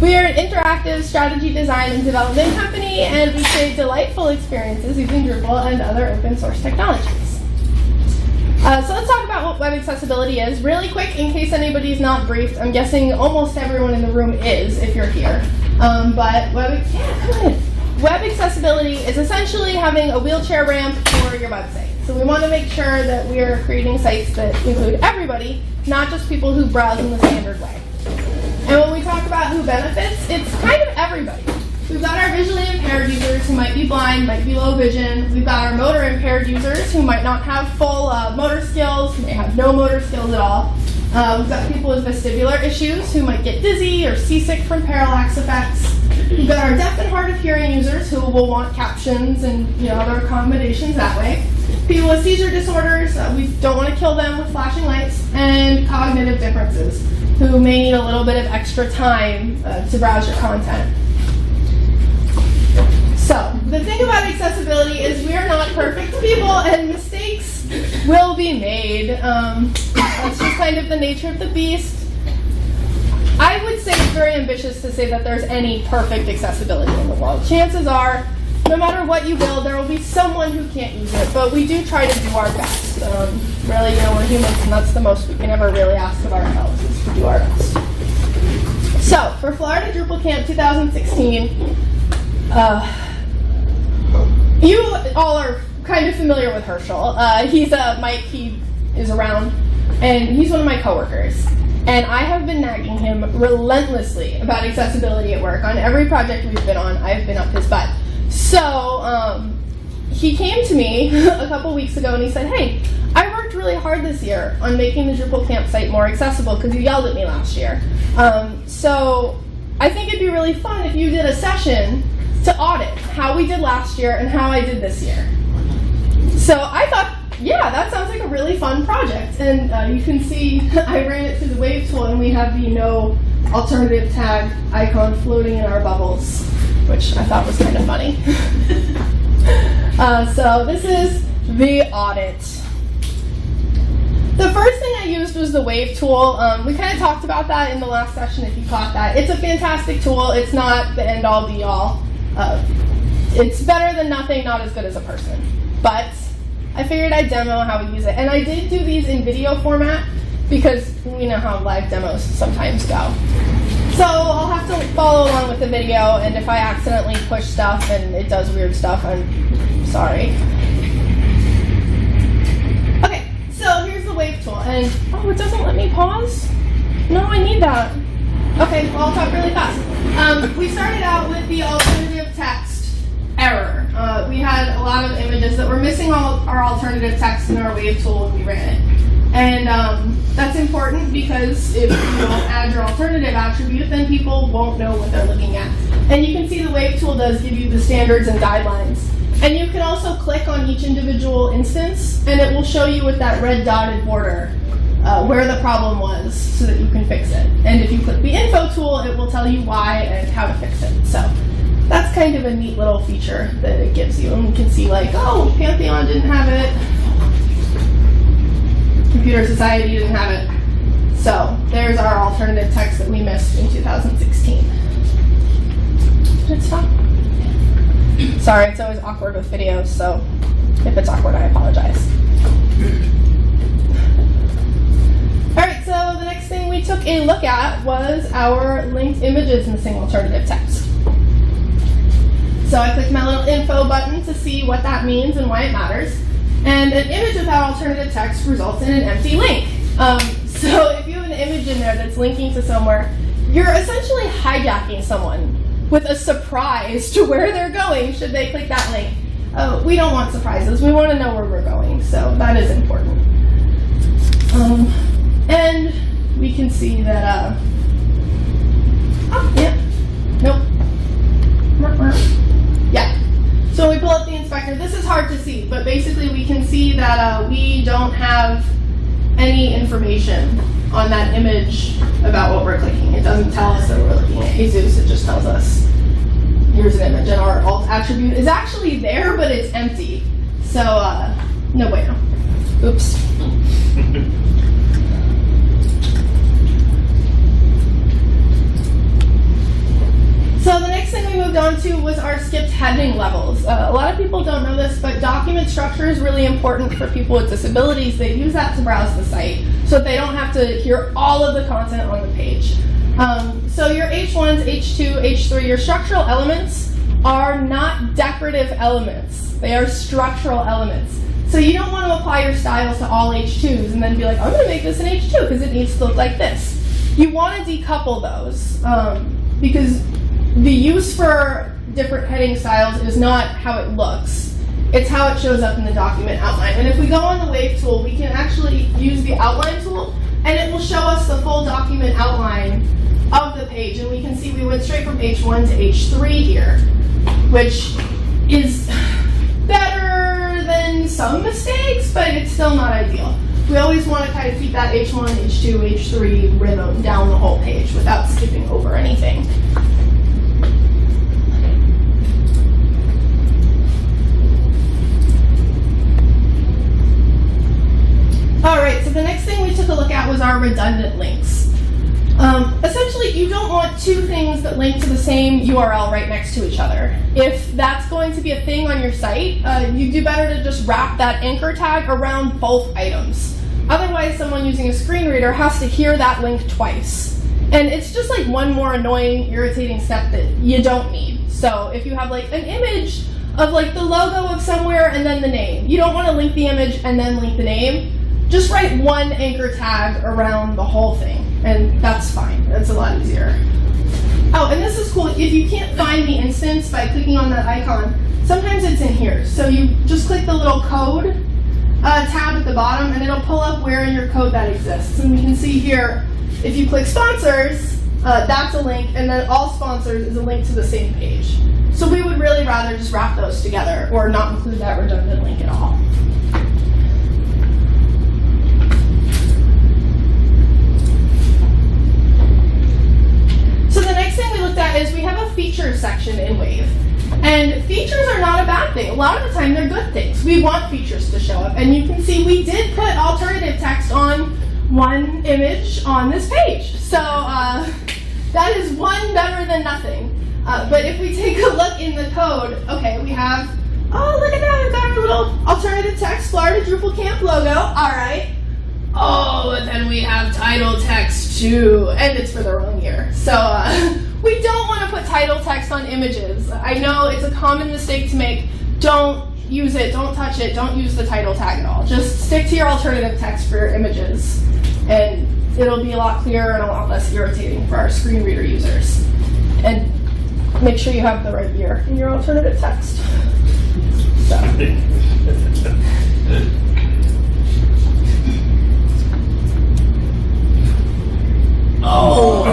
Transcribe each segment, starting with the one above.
We are an interactive strategy design and development company, and we create delightful experiences using Drupal and other open source technologies. So let's talk about what web accessibility is. Really quick, in case anybody's not briefed, I'm guessing almost everyone in the room is, if you're here. But web accessibility is essentially having a wheelchair ramp for your website. So we want to make sure that we are creating sites that include everybody, not just people who browse in the standard way. And when we talk about who benefits, it's kind of everybody. We've got our visually impaired users who might be blind, might be low vision. We've got our motor impaired users who might not have full motor skills, may have no motor skills at all. We've got people with vestibular issues who might get dizzy or seasick from parallax effects. We've got our deaf and hard of hearing users who will want captions and other accommodations that way. People with seizure disorders, we don't want to kill them with flashing lights. And cognitive differences, who may need a little bit of extra time to browse your content. So, the thing about accessibility is we are not perfect people, and mistakes will be made. That's just kind of the nature of the beast. I would say it's very ambitious to say that there's any perfect accessibility in the world. Chances are, no matter what you build, there will be someone who can't use it, but we do try to do our best. Really, we're humans, and that's the most we can ever really ask of ourselves, is to do our best. So, for Florida DrupalCamp 2016, you all are kind of familiar with Herschel. He's Mike, he is around, and he's one of my coworkers. And I have been nagging him relentlessly about accessibility at work. On every project we've been on, I've been up his butt. So he came to me a couple weeks ago and he said, hey, I worked really hard this year on making the DrupalCamp site more accessible because you yelled at me last year. So I think it'd be really fun if you did a session to audit how we did last year and how I did this year. So I thought, yeah, that sounds like a really fun project. And you can see I ran it through the Wavepool, and we have the no alternative tag icon floating in our bubbles, which I thought was kind of funny. So this is the audit. The first thing I used was the Wavepool. We kind of talked about that in the last session if you caught that. It's a fantastic tool. It's not the end-all be-all. It's better than nothing, not as good as a person. But I figured I'd demo how we use it. And I did do these in video format because we know how live demos sometimes go. So I'll have to follow along with the video, and if I accidentally push stuff and it does weird stuff, I'm sorry. Okay, so here's the Wavepool, and it doesn't let me pause? No, I need that. Okay, well, I'll talk really fast. We started out with the alternative text error. We had a lot of images that were missing all our alternative text in our Wavepool when we ran it. And that's important because if you don't add your alternative attribute, then people won't know what they're looking at. And you can see the Wavepool does give you the standards and guidelines. And you can also click on each individual instance, and it will show you with that red dotted border where the problem was so that you can fix it. And if you click the info tool, it will tell you why and how to fix it. So that's kind of a neat little feature that it gives you. And you can see like, oh, Pantheon didn't have it. Computer Society didn't have it. So there's our alternative text that we missed in 2016. Did it stop? Sorry, it's always awkward with videos, so if it's awkward, I apologize. Alright, so the next thing we took a look at was our linked images missing alternative text. So I clicked my little info button to see what that means and why it matters. And an image without alternative text results in an empty link. So if you have an image in there that's linking to somewhere, you're essentially hijacking someone with a surprise to where they're going should they click that link. We don't want surprises. We want to know where we're going, so that is important. And we can see that, yeah. So when we pull up the inspector, this is hard to see, but basically we can see that we don't have any information on that image about what we're clicking. It doesn't tell us that we're looking at Jesus, it just tells us here's an image, and our alt attribute is actually there, but it's empty. So, no bueno. Oops. was our skipped heading levels. A lot of people don't know this, but document structure is really important for people with disabilities. They use that to browse the site so that they don't have to hear all of the content on the page. So your H1s, H2, H3, your structural elements are not decorative elements. They are structural elements. So you don't want to apply your styles to all H2s and then be like, I'm going to make this an H2 because it needs to look like this. You want to decouple those because the use for different heading styles is not how it looks. It's how it shows up in the document outline. And if we go on the Wave tool, we can actually use the outline tool and it will show us the full document outline of the page. And we can see we went straight from H1 to H3 here, which is better than some mistakes, but it's still not ideal. We always want to kind of keep that H1, H2, H3 rhythm down the whole page without skipping over anything. All right, so the next thing we took a look at was our redundant links. Essentially, you don't want two things that link to the same URL right next to each other. If that's going to be a thing on your site, you do better to just wrap that anchor tag around both items. Otherwise, someone using a screen reader has to hear that link twice. And it's just like one more annoying, irritating step that you don't need. So if you have like an image of like the logo of somewhere and then the name, you don't want to link the image and then link the name. Just write one anchor tag around the whole thing, and that's fine. That's a lot easier. Oh, and this is cool. If you can't find the instance by clicking on that icon, sometimes it's in here. So you just click the little code tab at the bottom, and it'll pull up where in your code that exists. And you can see here, if you click sponsors, that's a link, and then all sponsors is a link to the same page. So we would really rather just wrap those together or not include that redundant link at all. So the next thing we looked at is we have a features section in Wave. And features are not a bad thing. A lot of the time they're good things. We want features to show up. And you can see we did put alternative text on one image on this page. So that is one better than nothing. But if we take a look in the code, okay, we have, oh, look at that, we've got our little alternative text, Florida DrupalCamp logo, all right. Oh, and then we have title text too, and it's for the wrong year. So we don't want to put title text on images. I know it's a common mistake to make. Don't use it, don't touch it, don't use the title tag at all. Just stick to your alternative text for your images, and it'll be a lot clearer and a lot less irritating for our screen reader users. And make sure you have the right year in your alternative text. So. Oh.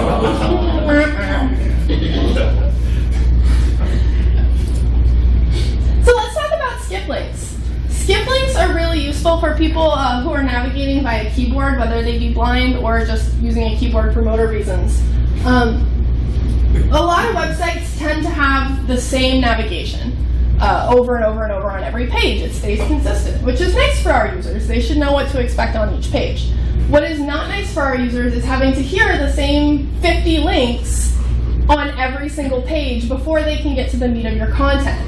So let's talk about skip links. Skip links are really useful for people who are navigating by a keyboard, whether they be blind or just using a keyboard for motor reasons. A lot of websites tend to have the same navigation over and over and over on every page. It stays consistent, which is nice for our users. They should know what to expect on each page. What is not nice for our users is having to hear the same 50 links on every single page before they can get to the meat of your content.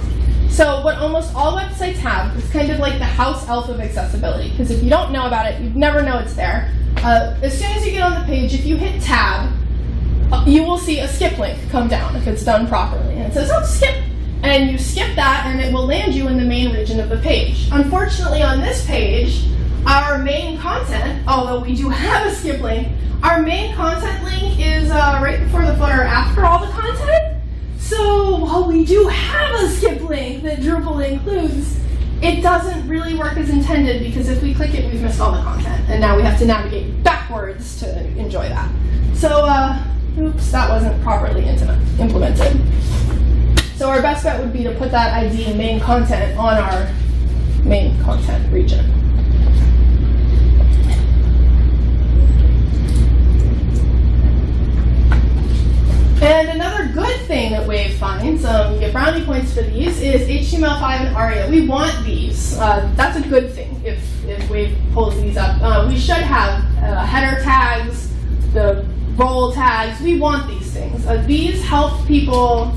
So what almost all websites have is kind of like the house elf of accessibility, because if you don't know about it, you'd never know it's there. As soon as you get on the page, if you hit tab, you will see a skip link come down if it's done properly. And it says, oh, skip. And you skip that, and it will land you in the main region of the page. Unfortunately, on this page, our main content, although we do have a skip link, our main content link is right before the footer after all the content. So while we do have a skip link that Drupal includes, it doesn't really work as intended, because if we click it, we've missed all the content. And now we have to navigate backwards to enjoy that. So, oops, that wasn't properly implemented. So our best bet would be to put that ID main content on our main content region. And another good thing that Wave finds, you get brownie points for these, is HTML5 and ARIA. We want these. That's a good thing if Wave pulls these up. We should have header tags, the role tags. We want these things. These help people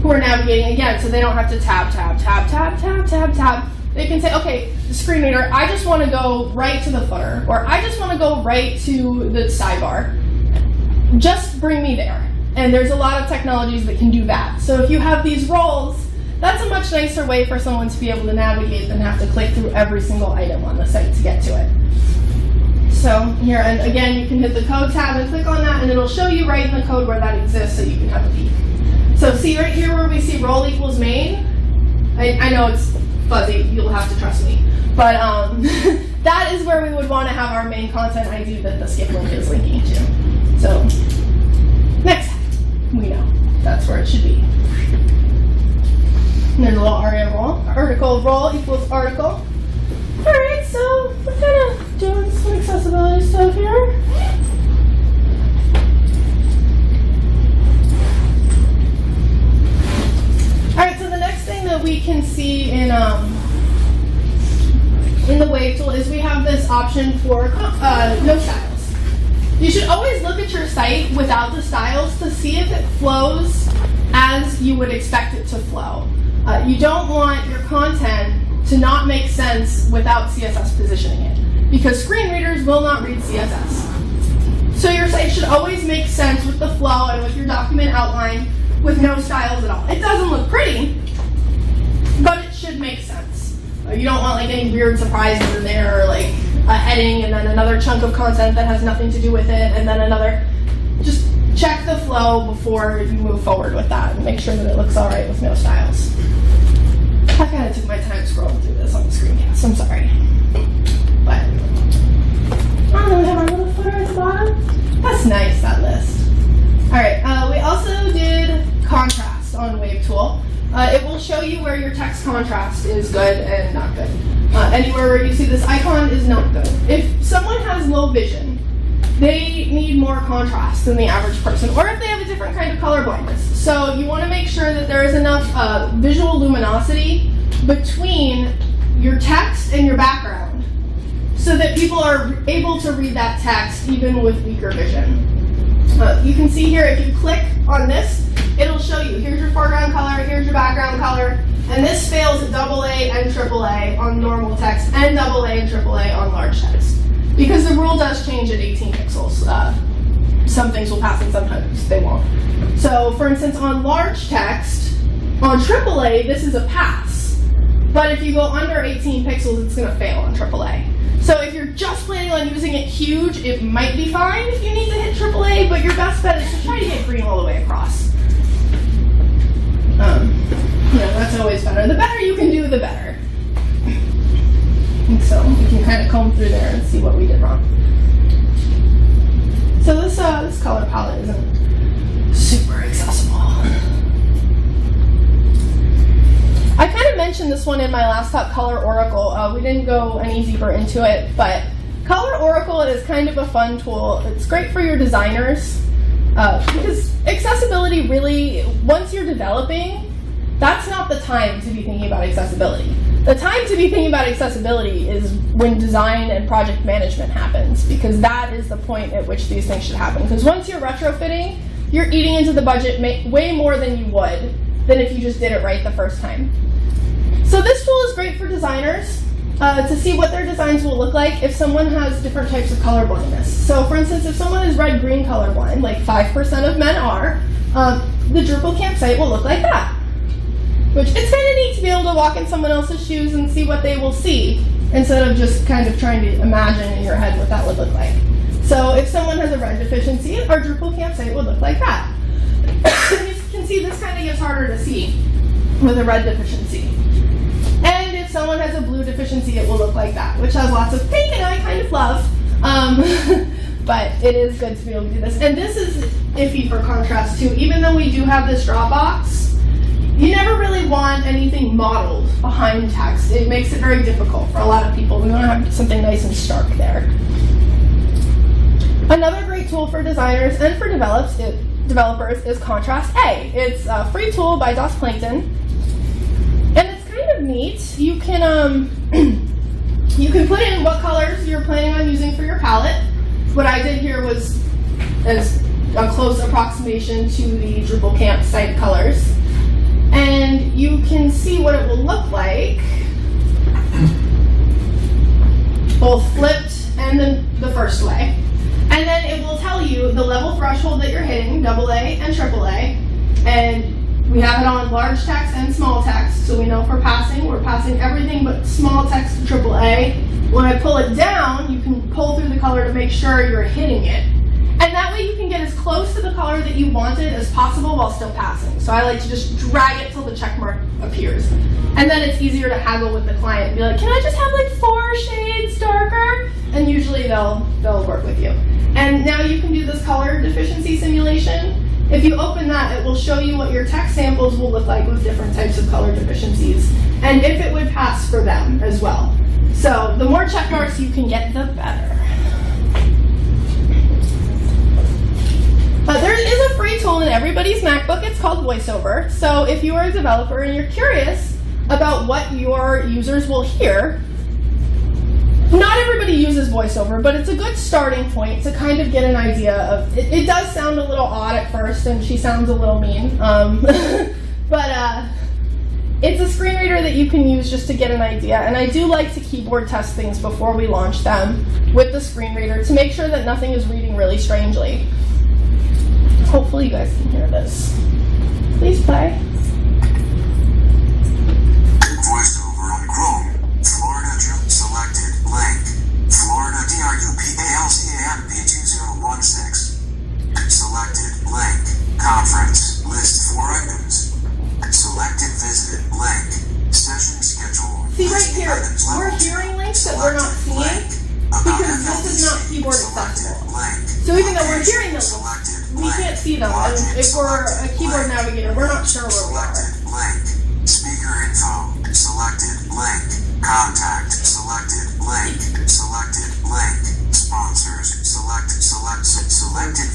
who are navigating again, so they don't have to tab. They can say, okay, the screen reader, I just want to go right to the footer, or I just want to go right to the sidebar. Just bring me there. And there's a lot of technologies that can do that. So if you have these roles, that's a much nicer way for someone to be able to navigate than have to click through every single item on the site to get to it. So here, and again, you can hit the code tab and click on that, and it'll show you right in the code where that exists so you can have a peek. So see right here where we see role equals main? I know it's fuzzy, you'll have to trust me. But that is where we would want to have our main content ID that the skip link is linking to. So next time, we know that's where it should be. And there's a little ARIA role. Article role equals article. Alright, so we're kind of doing some accessibility stuff here. Alright, so the next thing that we can see in the Wavepool is we have this option for no styles. You should always look at your site without the styles to see if it flows as you would expect it to flow. You don't want your content to not make sense without CSS positioning it, because screen readers will not read CSS. So your site should always make sense with the flow and with your document outline with no styles at all. It doesn't look pretty, but it should make sense. You don't want like any weird surprises in there, or like a heading and then another chunk of content that has nothing to do with it, and then another. Just check the flow before you move forward with that and make sure that it looks all right with no styles. I kind of took my time scrolling through this on the screencast, I'm sorry. But, oh, then we have our little footer at the bottom. That's nice, that list. All right, we also did contrast on Wavepool. It will show you where your text contrast is good and not good. Anywhere where you see this icon is not good. If someone has low vision, they need more contrast than the average person, or if they have a different kind of color blindness. So you want to make sure that there is enough visual luminosity between your text and your background so that people are able to read that text even with weaker vision. You can see here, if you click on this, it'll show you, here's your foreground color, here's your background color, and this fails at AA and AAA on normal text, and AA and AAA on large text. Because the rule does change at 18 pixels. Some things will pass and sometimes they won't. So for instance, on large text, on AAA, this is a pass. But if you go under 18 pixels, it's going to fail on AAA. So if you're just planning on using it huge, it might be fine if you need to hit AAA, but your best bet is to try to get green all the way across. That's always better. The better you can do, the better. And so we can kind of comb through there and see what we did wrong. So this color palette isn't super accessible. I kind of mentioned this one in my last talk, colororacle. We didn't go any deeper into it, but colororacle is kind of a fun tool. It's great for your designers because accessibility really, once you're developing, that's not the time to be thinking about accessibility. The time to be thinking about accessibility is when design and project management happens, because that is the point at which these things should happen. Because once you're retrofitting, you're eating into the budget way more than you would than if you just did it right the first time. So this tool is great for designers to see what their designs will look like if someone has different types of color blindness. So for instance, if someone is red-green colorblind, like 5% of men are, the DrupalCamp site will look like that. Which, it's kind of neat to be able to walk in someone else's shoes and see what they will see, instead of just kind of trying to imagine in your head what that would look like. So if someone has a red deficiency, our DrupalCamp site would look like that. You can see this kind of gets harder to see with a red deficiency. And if someone has a blue deficiency, it will look like that, which has lots of pink, and I kind of love. But it is good to be able to do this. And this is iffy for contrast too. Even though we do have this drop box, you never really want anything modeled behind text. It makes it very difficult for a lot of people. We want to have something nice and stark there. Another great tool for designers and for developers is Contrast A. It's a free tool by DOS Plankton. And it's kind of neat. You can put in what colors you're planning on using for your palette. What I did here was as a close approximation to the DrupalCamp site colors. you can see what it will look like, both flipped and then the first way. And then it will tell you the level threshold that you're hitting, AA and AAA. And we have it on large text and small text, so we know if we're passing everything but small text to AAA. When I pull it down, you can pull through the color to make sure you're hitting it. And that way you can get as close to the color that you wanted as possible while still passing. So I like to just drag it till the check mark appears. And then it's easier to haggle with the client and be like, can I just have like 4 shades darker? And usually they'll work with you. And now you can do this color deficiency simulation. If you open that, it will show you what your text samples will look like with different types of color deficiencies, and if it would pass for them as well. So the more check marks you can get, the better. There is a free tool in everybody's MacBook. It's called VoiceOver. So if you are a developer and you're curious about what your users will hear, not everybody uses VoiceOver, but it's a good starting point to kind of get an idea of, it does sound a little odd at first, and she sounds a little mean, but it's a screen reader that you can use just to get an idea, and I do like to keyboard test things before we launch them with the screen reader to make sure that nothing is reading really strangely. Hopefully you guys can hear this. Please play. VoiceOver on Chrome. Florida Drupal selected blank. Florida DRUPALCAMP 2016. Selected blank. Conference. List 4 items. Selected visited blank. Session schedule. See right here, we're hearing links that we're not seeing because this is not keyboard accessible. So even though we're hearing those, we can't see them. And if we're a keyboard navigator, we're not sure where we are. Blank. Speaker info. Selected blank. Contact. Selected blank. Selected blank. Sponsors. Selected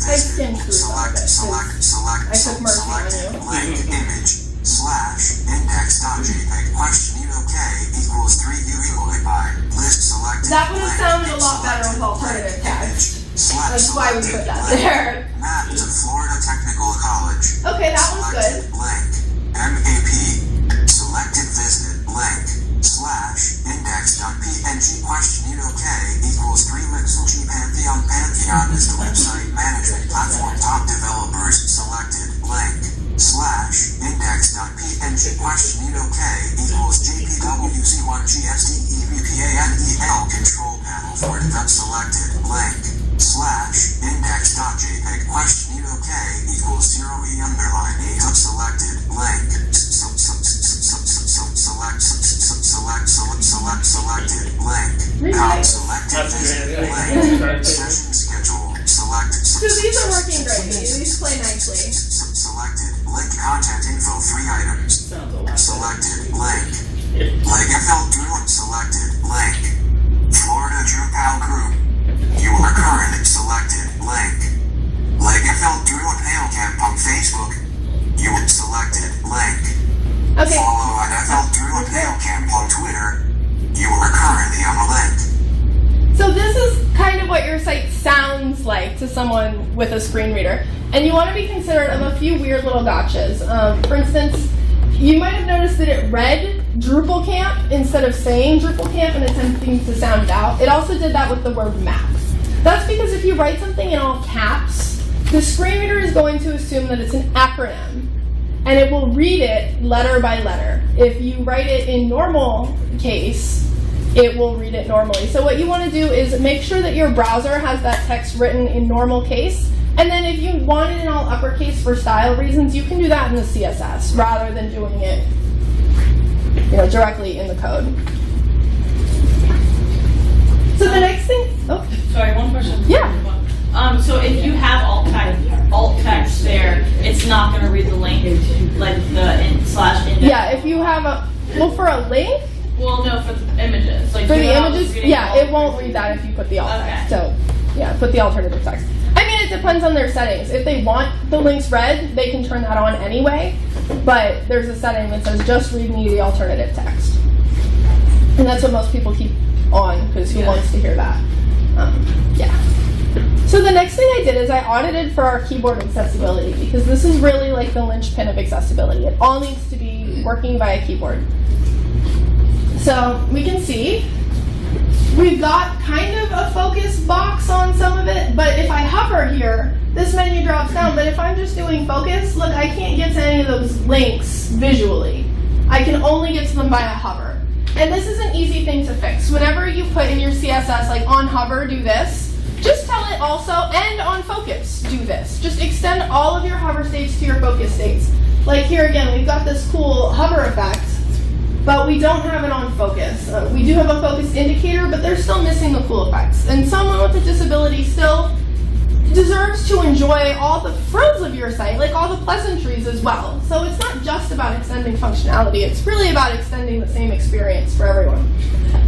I took mercy on you. Blank image. Slash index.jpg question OK equals 3 UI by list selected. That would have sounded a lot better with alternative text. That's why we put that there. Map to Florida Technical College. Okay, that was good. Blank. MAP. Selected visited blank. Slash index.png question OK equals 3 Mixel Pantheon. Pantheon is the website management platform. Top developers selected blank. Slash index.png question OK equals JPWC1GSDEVPANEL control panel for dev selected blank. Slash index.jpg question OK equals 0E underline 8 selected blank. Selected blank. Selected visit blank. Session schedule. Selected. So these are working great. These play nicely. Selected blank content info 3 items. Selected blank. Like FL Drupal selected blank. Florida Drupal group. You are currently selected blank. Like FL DrupalCamp on Facebook. You are selected blank. Okay. Follow at FL DrupalCamp on Twitter. You are currently on a link. So this is kind of what your site sounds like to someone with a screen reader. And you want to be considerate of a few weird little gotchas. For instance, you might have noticed that it read DrupalCamp instead of saying DrupalCamp and attempting to sound it out. It also did that with the word map. That's because if you write something in all caps, the screen reader is going to assume that it's an acronym, and it will read it letter by letter. If you write it in normal case, it will read it normally. So what you want to do is make sure that your browser has that text written in normal case, and then if you want it in all uppercase for style reasons, you can do that in the CSS rather than doing it, directly in the code. So the next thing, Sorry, one question. Yeah. So if you have alt text there, it's not going to read the link, like the slash index. Yeah, if you have for a link. Well, no, for the images. Like for the images, yeah, it won't read that if you put the alt text. So, yeah, put the alternative text. I mean, it depends on their settings. If they want the links read, they can turn that on anyway. But there's a setting that says just read me the alternative text, and that's what most people keep on because who wants to hear that? Yeah. So the next thing I did is I audited for our keyboard accessibility, because this is really like the linchpin of accessibility. It all needs to be working via keyboard. So we can see we've got kind of a focus box on some of it, but if I hover here, this menu drops down. But if I'm just doing focus, look, I can't get to any of those links visually. I can only get to them via hover. And this is an easy thing to fix. Whenever you put in your CSS, like on hover, do this, just tell it also, and on focus, do this. Just extend all of your hover states to your focus states. Like here again, we've got this cool hover effect, but we don't have it on focus. We do have a focus indicator, but they're still missing the cool effects. And someone with a disability still deserves to enjoy all the frills of your site, like all the pleasantries as well. So it's not just about extending functionality, it's really about extending the same experience for everyone.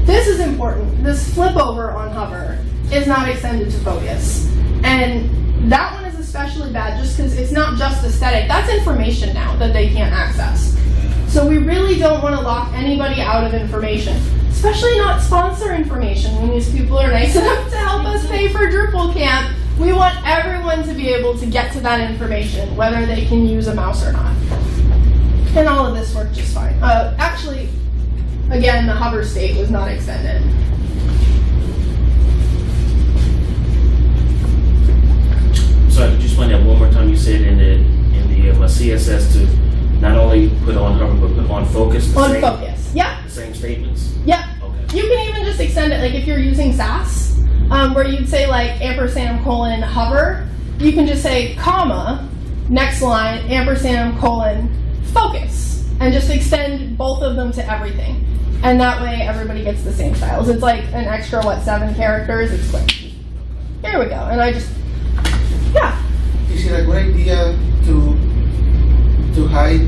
This is important. This flip over on hover is not extended to focus. And that one is especially bad just because it's not just aesthetic. That's information now that they can't access. So we really don't want to lock anybody out of information, especially not sponsor information when these people are nice enough to help us pay for DrupalCamp. We want everyone to be able to get to that information, whether they can use a mouse or not. And all of this worked just fine. Actually, again, the hover state was not extended. Sorry, could you explain that one more time? You said in the CSS to not only put on hover, but put on focus. On focus, yeah. The same statements. Yeah. Okay. You can even just extend it, like if you're using SAS, where you'd say like ampersand colon hover, you can just say comma, next line, ampersand colon focus, and just extend both of them to everything. And that way everybody gets the same styles. It's like an extra, 7 characters? It's quick. Here we go. And I just, yeah. Is it a good idea to hide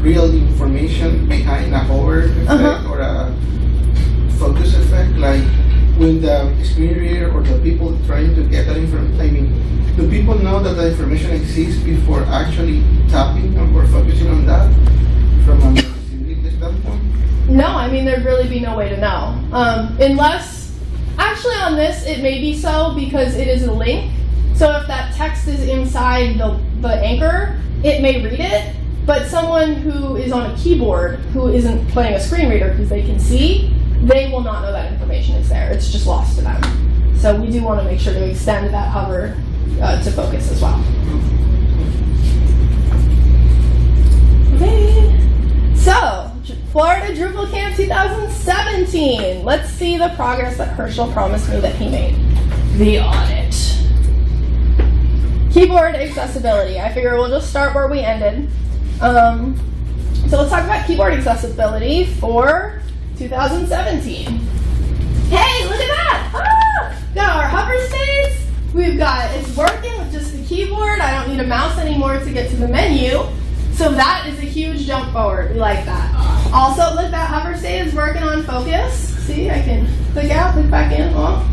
real information behind a hover effect or a focus effect? Like when the screen reader or the people trying to get that information, I mean, do people know that the information exists before actually tapping or focusing on that from a accessibility standpoint? No, I mean, there'd really be no way to know. Unless, actually on this, it may be so because it is a link. So if that text is inside the anchor, it may read it, but someone who is on a keyboard who isn't playing a screen reader because they can see, they will not know that information is there. It's just lost to them. So we do want to make sure to extend that hover to focus as well. Okay. So, Florida DrupalCamp 2017. Let's see the progress that Herschel promised me that he made. The audit. Keyboard accessibility. I figure we'll just start where we ended. So let's talk about keyboard accessibility for 2017. Hey, look at that! Ah! Got our hover states. We've got, it's working with just the keyboard. I don't need a mouse anymore to get to the menu. So that is a huge jump forward. We like that. Also, look, that hover state is working on focus. See, I can click out, click back in. Oh.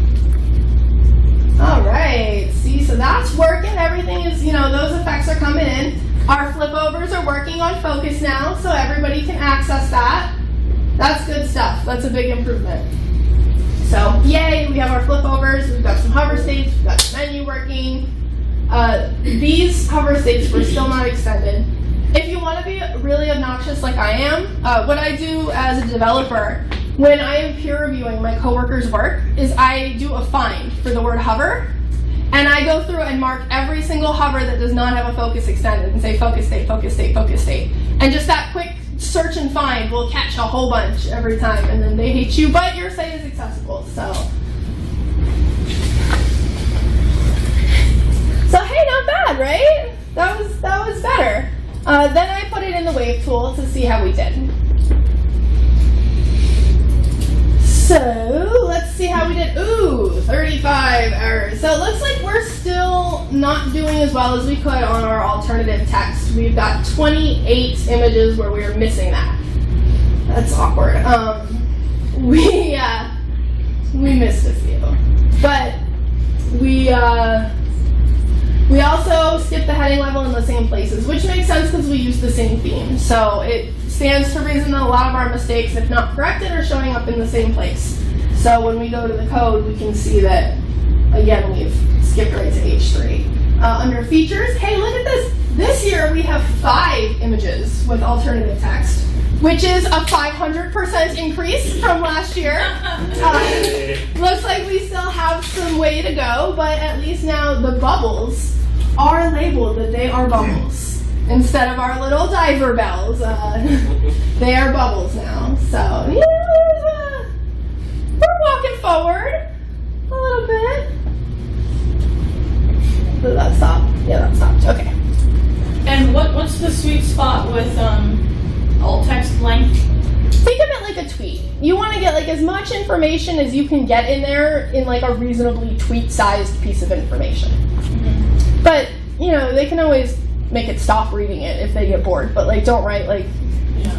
All right, see, so that's working. Everything is, those effects are coming in. Our flip overs are working on focus now, so everybody can access that. That's good stuff. That's a big improvement. So, yay, we have our flip overs. We've got some hover states. We've got the menu working. These hover states were still not extended. If you want to be really obnoxious like I am, what I do as a developer when I am peer reviewing my coworkers' work is I do a find for the word hover, and I go through and mark every single hover that does not have a focus extended and say focus state, focus state, focus state. And just that quick search and find will catch a whole bunch every time, and then they hate you, but your site is accessible, so. So hey, not bad, right? That was better. Then I put it in the Wavepool to see how we did. So let's see how we did. Ooh, 35 errors. So it looks like we're still not doing as well as we could on our alternative text. We've got 28 images where we are missing that. That's awkward. We missed a few, but we also skipped the heading level in the same places, which makes sense because we use the same theme. So it stands to reason that a lot of our mistakes, if not corrected, are showing up in the same place. So when we go to the code, we can see that, again, we've skipped skipped right to H3. Under features, hey, look at this. This year we have 5 images with alternative text, which is a 500% increase from last year. Looks like we still have some way to go, but at least now the bubbles are labeled that they are bubbles. Instead of our little diver bells, they are bubbles now. So, yeah, we're walking forward a little bit. Did that stop? Yeah, that stopped. Okay. And what's the sweet spot with alt text length? Think of it like a tweet. You want to get like as much information as you can get in there in like a reasonably tweet-sized piece of information. Mm-hmm. But, you know, they can always make it stop reading it if they get bored. But like, don't write like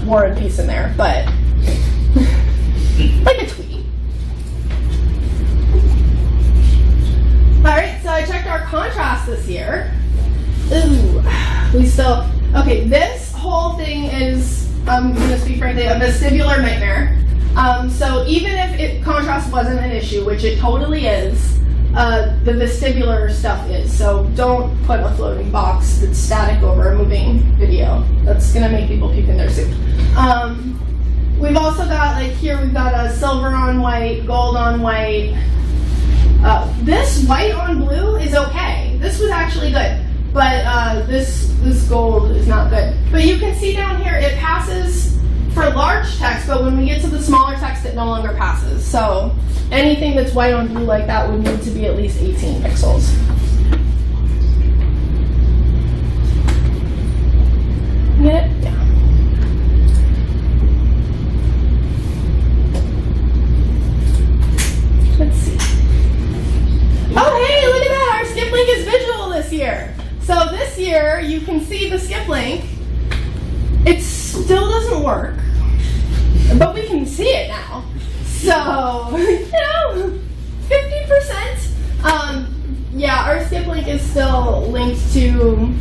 War and Peace in there. But like a tweet. All right, so I checked our contrast this year. Ooh, we still, okay, this whole thing is, I'm going to speak frankly, a vestibular nightmare. So even if contrast wasn't an issue, which it totally is, the vestibular stuff is. So don't put a floating box that's static over a moving video. That's going to make people puke in their soup. We've also got, like here, we've got a silver on white, gold on white. This white on blue is okay. This was actually good. But this gold is not good. But you can see down here, it passes for large text, but when we get to the smaller text, it no longer passes. So anything that's white on blue like that would need to be at least 18 pixels. Get it? Yeah. Let's see. Oh, hey, look at that. Our skip link is visual this year. So this year, you can see the skip link. It still doesn't work, but we can see it now. So, you know, 50%. Yeah, our skip link is still linked to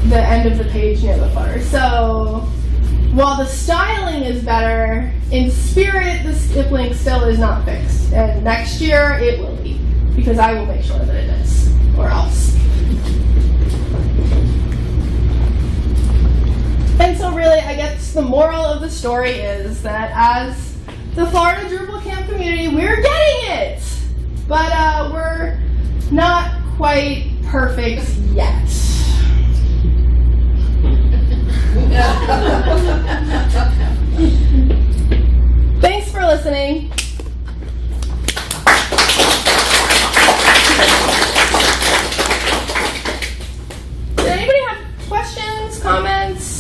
the end of the page near the footer. So, while the styling is better, in spirit, the skip link still is not fixed. And next year, it will be, because I will make sure that it is, or else. And so really, I guess the moral of the story is that as the Florida DrupalCamp community, we're getting it! But we're not quite perfect yet. Thanks for listening. Did anybody have questions, comments?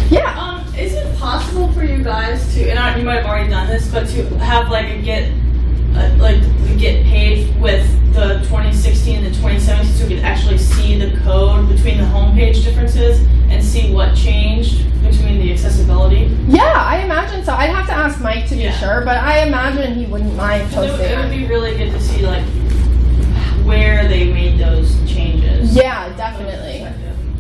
Yeah. Is it possible for you guys to, and you might have already done this, but to have like a Git page with the 2016 and the 2017, so we could actually see the code between the homepage differences and see what changed between the accessibility? Yeah, I imagine so. I'd have to ask Mike to be sure, but I imagine he wouldn't mind posting it would be really good to see like where they made those changes. Yeah, definitely.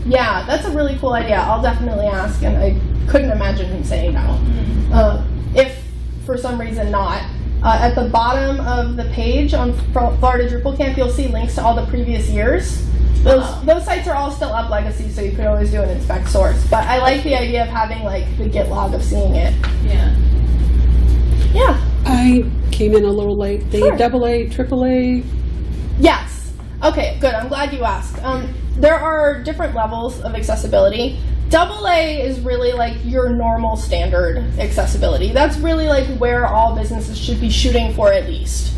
Yeah, that's a really cool idea. I'll definitely ask, and I couldn't imagine him saying no. Mm-hmm. If for some reason not, at the bottom of the page on Florida DrupalCamp, you'll see links to all the previous years. Those sites are all still up legacy, so you could always do an inspect source. But I like the idea of having like the Git log of seeing it. Yeah. Yeah. I came in a little late. The Sure. AA, AAA. Yes. Okay, good. I'm glad you asked. There are different levels of accessibility. AA is really like your normal standard accessibility. That's really like where all businesses should be shooting for at least.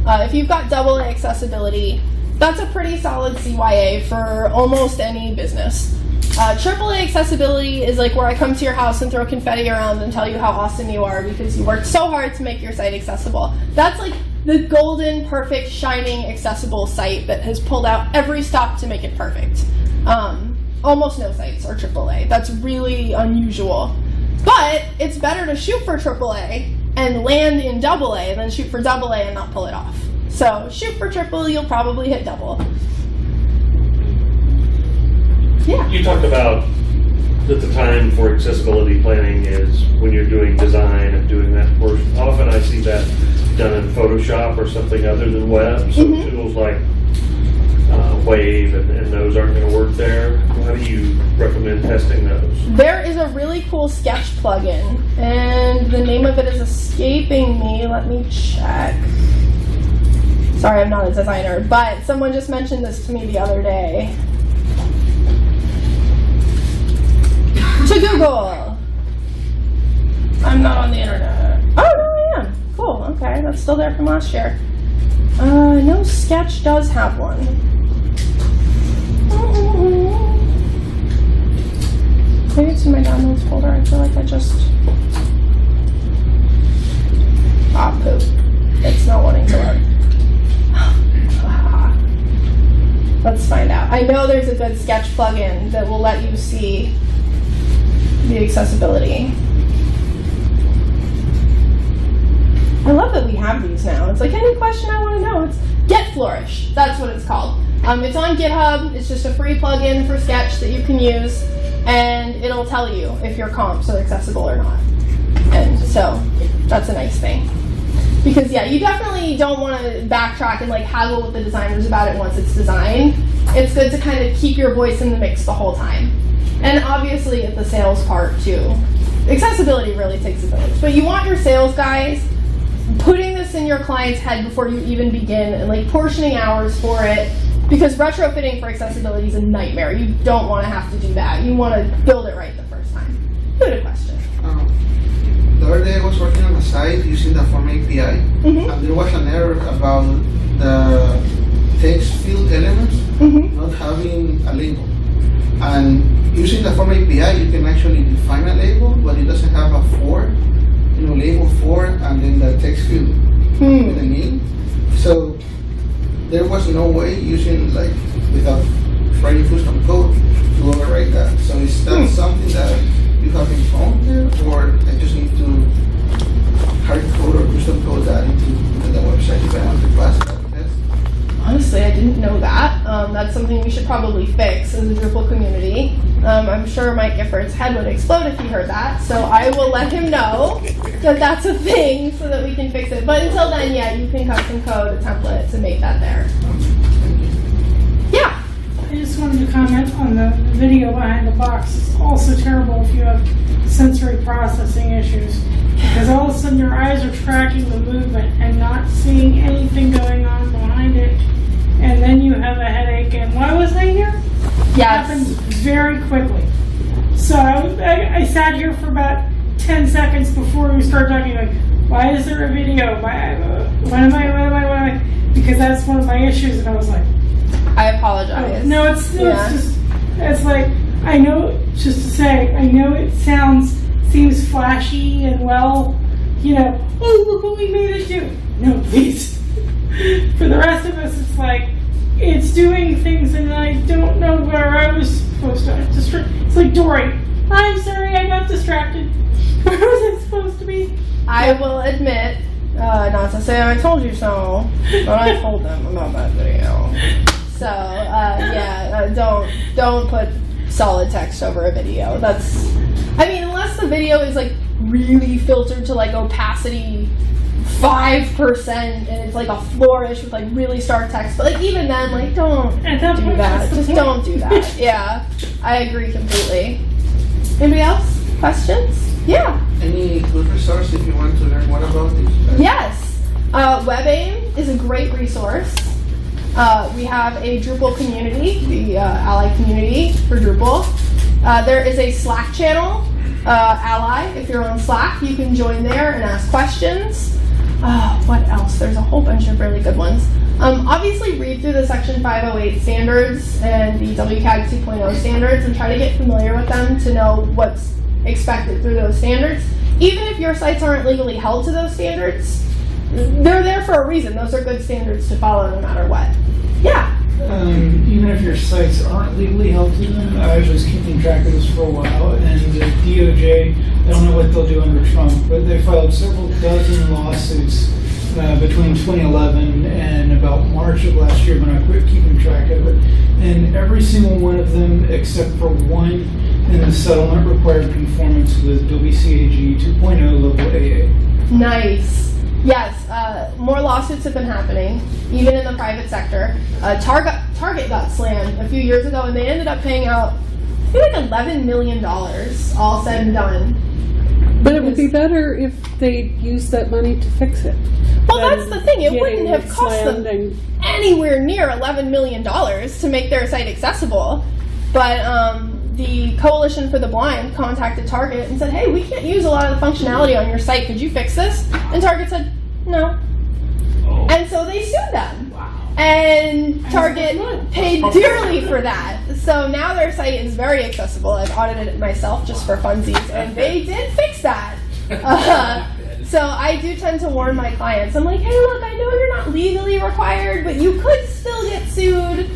If you've got AA accessibility, that's a pretty solid CYA for almost any business. AAA accessibility is like where I come to your house and throw confetti around and tell you how awesome you are because you worked so hard to make your site accessible. That's like the golden, perfect, shining, accessible site that has pulled out every stop to make it perfect. Almost no sites are AAA. That's really unusual. But it's better to shoot for AAA and land in AA than shoot for AA and not pull it off. So shoot for triple, you'll probably hit double. Yeah. You talked about that the time for accessibility planning is when you're doing design and doing that portion. Often I see that done in Photoshop or something other than web. So tools like Wave and those aren't going to work there. How do you recommend testing those? There is a really cool sketch plugin, and the name of it is escaping me. Let me check. Sorry, I'm not a designer, but someone just mentioned this to me the other day. To Google. I'm not on the internet. Oh, no, I am. Cool, okay, that's still there from last year. No, Sketch does have one. Maybe it's in my downloads folder. I feel like I just... poop. It's not wanting to load. Let's find out. I know there's a good Sketch plugin that will let you see the accessibility. I love that we have these now. It's like any question I want to know. It's Get Flourish. That's what it's called. It's on GitHub. It's just a free plugin for Sketch that you can use, and it'll tell you if your comps are accessible or not. And so that's a nice thing. Because yeah, you definitely don't want to backtrack and like haggle with the designers about it once it's designed. It's good to kind of keep your voice in the mix the whole time. And obviously at the sales part too. Accessibility really takes a village. But you want your sales guys putting this in your client's head before you even begin and like portioning hours for it, because retrofitting for accessibility is a nightmare. You don't want to have to do that. You want to build it right the first time. Good question. The other day I was working on a site using the form API, and there was an error about the text field elements not having a label. And using the form API, you can actually define a label, but it doesn't have a for, label for, and then the text field with a name. So there was no way using without writing custom code to overwrite that. So is that something that you have encountered, or I just need to hard code or custom code that into the website if I want to class that test? Honestly, I didn't know that. That's something we should probably fix as a Drupal community. I'm sure Mike Gifford's head would explode if he heard that, so I will let him know that that's a thing so that we can fix it. But until then, yeah, you can custom code a template to make that there. Yeah. I just wanted to comment on the video behind the box. It's also terrible if you have sensory processing issues, because all of a sudden your eyes are tracking the movement and not seeing anything going on behind it, and then you have a headache. And why was I here? It happened very quickly. So I sat here for about 10 seconds before we started talking, like, why is there a video? What am I? Because that's one of my issues, and I was like, I apologize. No, it's like, I know, just to say, I know it seems flashy and oh, look what we made it do. No, please. For the rest of us, it's like, it's doing things and I don't know where I was supposed to. It's like Dory. I'm sorry, I got distracted. Where was I supposed to be? I will admit, not to say I told you so, but I told them about that video. So, don't put solid text over a video. Unless the video is like really filtered to like opacity 5% and it's like a flourish with like really stark text. But like even then, like don't do that. Just don't do that. Yeah, I agree completely. Anybody else? Questions? Yeah. Any good resource if you want to learn more about this? Yes. WebAIM is a great resource. We have a Drupal community, the Ally community for Drupal. There is a Slack channel, Ally. If you're on Slack, you can join there and ask questions. What else? There's a whole bunch of really good ones. Obviously, read through the Section 508 standards and the WCAG 2.0 standards and try to get familiar with them to know what's expected through those standards. Even if your sites aren't legally held to those standards, they're there for a reason. Those are good standards to follow no matter what. Yeah. Even if your sites aren't legally held to them, I was keeping track of this for a while, and the DOJ, I don't know what they'll do under Trump, but they filed several dozen lawsuits between 2011 and about March of last year when I quit keeping track of it. And every single one of them, except for one in the settlement, required conformance with WCAG 2.0 level AA. Nice. Yes, more lawsuits have been happening, even in the private sector. Target got slammed a few years ago, and they ended up paying out, I think, like $11 million, all said and done. But it would be better if they used that money to fix it. Well, that's the thing. It wouldn't Getting have cost them slammed anywhere near $11 million to make their site accessible. But the Coalition for the Blind contacted Target and said, hey, we can't use a lot of the functionality on your site. Could you fix this? And Target said, no. Oh. And so they sued them. And Target paid dearly for that. So now their site is very accessible. I've audited it myself just for funsies, and they did fix that. So I do tend to warn my clients. I'm like, hey, look, I know you're not legally required, but you could still get sued.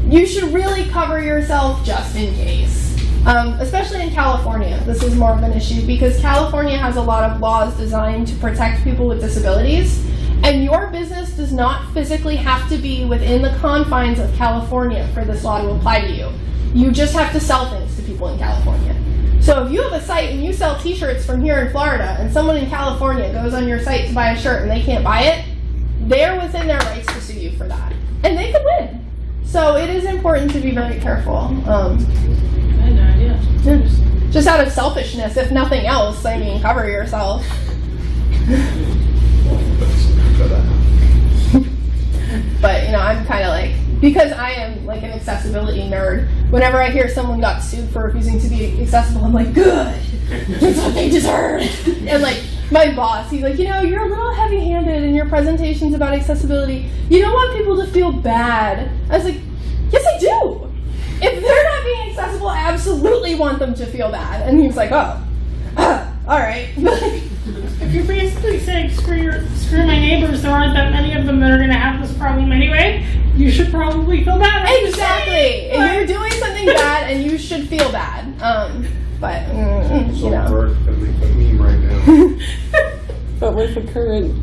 You should really cover yourself just in case. Especially in California, this is more of an issue because California has a lot of laws designed to protect people with disabilities. And your business does not physically have to be within the confines of California for this law to apply to you. You just have to sell things to people in California. So if you have a site and you sell t-shirts from here in Florida and someone in California goes on your site to buy a shirt and they can't buy it, they're within their rights to sue you for that. And they could win. So it is important to be very careful. I had no idea. Just out of selfishness, if nothing else, I mean, cover yourself. But, you know, I'm kind of like, because I am like an accessibility nerd, whenever I hear someone got sued for refusing to be accessible, I'm like, good, that's what they deserve. And like, my boss, he's like, you know, you're a little heavy-handed in your presentations about accessibility. You don't want people to feel bad. I was like, yes, I do. If they're not being accessible, I absolutely want them to feel bad. And he was like, oh, all right. If you're basically saying screw my neighbors, there aren't that many of them that are going to have this problem anyway, you should probably feel bad. Exactly. You're doing something bad and you should feel bad. But, you know. a meme right now. But with the current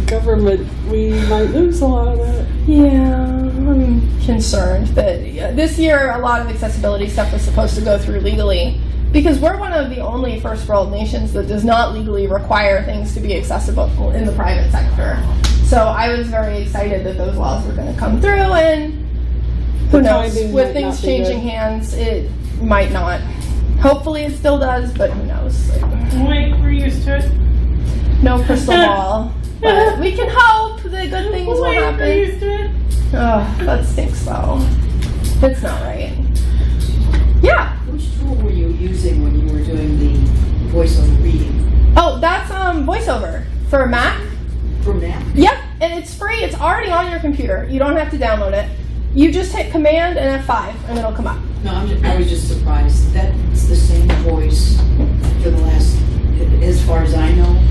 government, we might lose a lot of that. Yeah, I'm concerned that this year a lot of accessibility stuff was supposed to go through legally. Because we're one of the only first world nations that does not legally require things to be accessible in the private sector. So I was very excited that those laws were going to come through, and who knows, with things changing hands, it might not. Hopefully it still does, but who knows. Wait, we're used to it. No crystal ball. But we can hope that good things will We're happen. used to it. Oh, that stinks though. It's not right. Yeah. Which tool were you using when you were doing the voiceover reading? Oh, that's VoiceOver for Mac. From that? Yep, and it's free. It's already on your computer. You don't have to download it. You just hit Command and F5, and it'll come up. No, I was just surprised. That's the same voice for the last, as far as I know.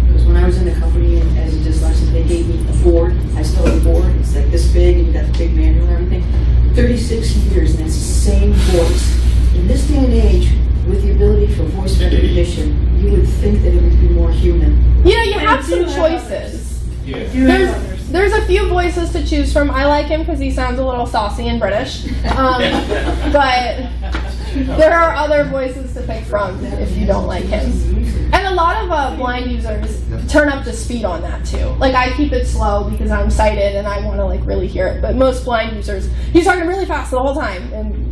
Because when I was in the company as a dyslexic, they gave me a board. I still have a board. It's like this big, and you got the big manual and everything. 36 years, and it's the same voice. In this day and age, with the ability for voice recognition, you would think that it would be more human. You know, you have some choices. There's a few voices to choose from. I like him because he sounds a little saucy and British. But there are other voices to pick from if you don't like him. And a lot of blind users turn up the speed on that too. Like I keep it slow because I'm sighted and I want to like really hear it. But most blind users, he's talking really fast the whole time and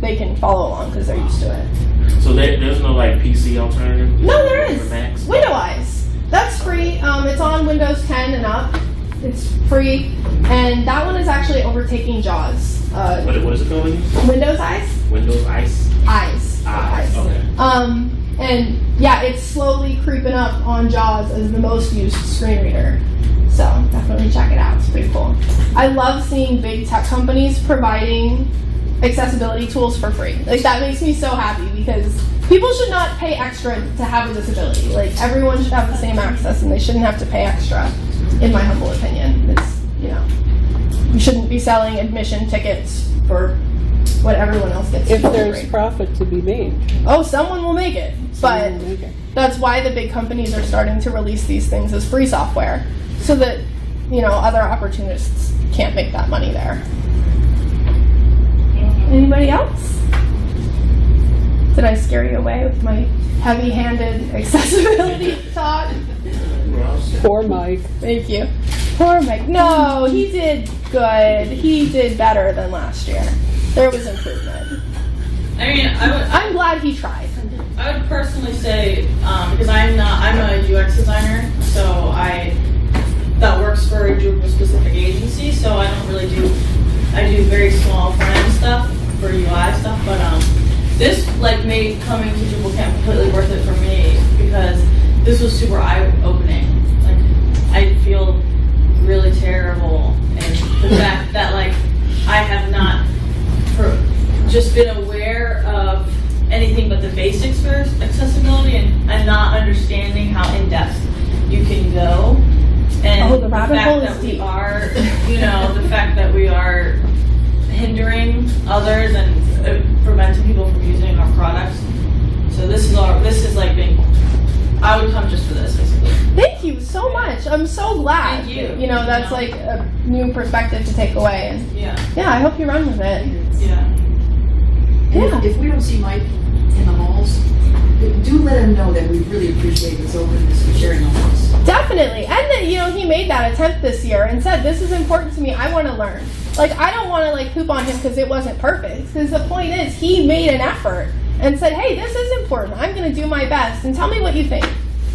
they can follow along because they're used to it. So there's no like PC alternative? No, there is. For Macs? Windows. That's free. It's on Windows 10 and up. It's free, and that one is actually overtaking JAWS. What is it called? Windows Eyes. Windows Ice. Eyes. Okay. And yeah, it's slowly creeping up on JAWS as the most used screen reader. So definitely check it out. It's pretty cool. I love seeing big tech companies providing accessibility tools for free. Like that makes me so happy because people should not pay extra to have a disability. Like everyone should have the same access and they shouldn't have to pay extra, in my humble opinion. It's, you know, you shouldn't be selling admission tickets for what everyone else gets. If for there's free. profit to be made. Oh, someone will make it. But that's why the big companies are starting to release these things as free software so that, you know, other opportunists can't make that money there. Anybody else? Did I scare you away with my heavy-handed accessibility talk? Poor Mike. Thank you. Poor Mike. No, he did good. He did better than last year. There was improvement. I mean, I'm glad he tried. I would personally say, because I'm a UX designer, so that works for a Drupal specific agency, so I don't really I do very small front end stuff for UI stuff, but this like made coming to DrupalCamp completely worth it for me, because this was super eye-opening. Like, I feel really terrible, and the fact that like I have not just been aware of anything but the basics for accessibility, and not understanding how in depth you can go. And the rabbit hole is deep. The fact that we are hindering others and preventing people from using our products. So this is like being. I would come just for this, basically. Thank you so much. I'm so glad. Thank you. You know, that's like a new perspective to take away. And Yeah. I hope you run with it. Yeah. And if we don't see Mike in the halls, do let him know that we really appreciate his openness and sharing all this. Definitely. And that, he made that attempt this year and said, this is important to me. I want to learn. Like, I don't want to like poop on him because it wasn't perfect. Because the point is, he made an effort and said, hey, this is important. I'm going to do my best and tell me what you think.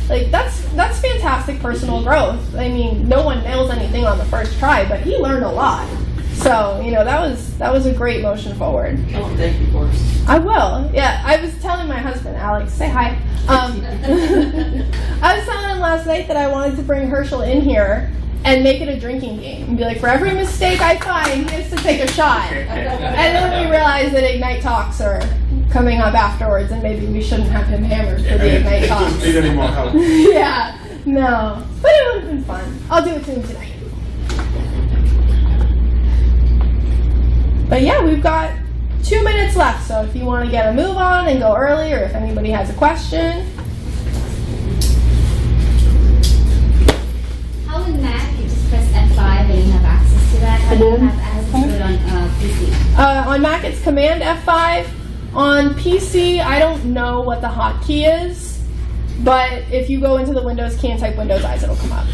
Like, that's fantastic personal growth. I mean, no one nails anything on the first try, but he learned a lot. So, that was a great motion forward. Oh, thank you, Forrest. I will. Yeah, I was telling my husband, Alex, say hi. I was telling him last night that I wanted to bring Herschel in here and make it a drinking game. And be like, for every mistake I find, he has to take a shot. And then we realized that Ignite Talks are coming up afterwards, and maybe we shouldn't have him hammered for the Ignite Talks. Need any more help? Yeah, no. But it would have been fun. I'll do it to him tonight. But yeah, we've got 2 minutes left, so if you want to get a move on and go early, or if anybody has a question. How in Mac you just press F5 and you have access to that? How do you have access to it on PC? On Mac it's Command F5. On PC, I don't know what the hotkey is, but if you go into the Windows key and type Windows Eyes, it'll come up.